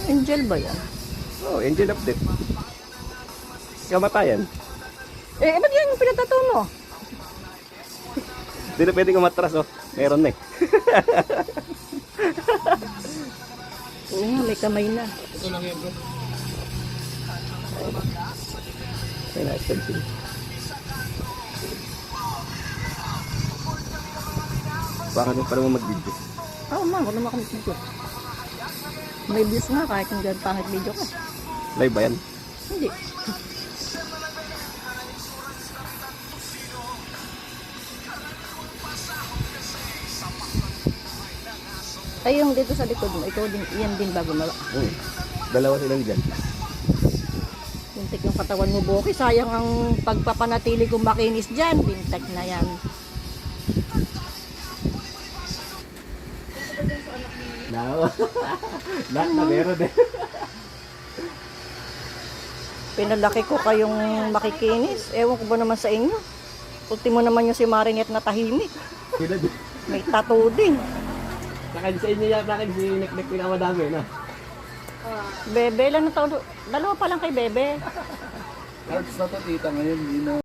Angel ba yan? Oh, Angel update. Kamatayan. Ba't yan yung pinatato mo? Hindi na pwedeng umatras, oh. Meron na eh. Oo nga, may kamay na. Ito lang yan bro. Ay, na-expensive. Baka nung pala mo mag-video. Oo man, wala naman kami video. May views nga kahit yung dyan pangit video ko. Live ba yan? Hindi. Ay, yung dito sa likod mo, ikaw din, yan din ba gumawa? Dalawa silang dyan. Bintek yung katawan mo, Boki. Sayang ang pagpapanatili kong makinis dyan. Bintek na yan. No. Lahat na meron eh. Pinalaki ko kayong makikinis. Ewan ko ba naman sa inyo. Ultimo naman yung si Marinette na tahimik. Sila din. May tattoo din. Sakin sa inyo yan, sakin si Nek-Nek pinamadami na. Bebe, ilan na taon? Dalawa pa lang kay Bebe. Cards na to tita ngayon, hindi na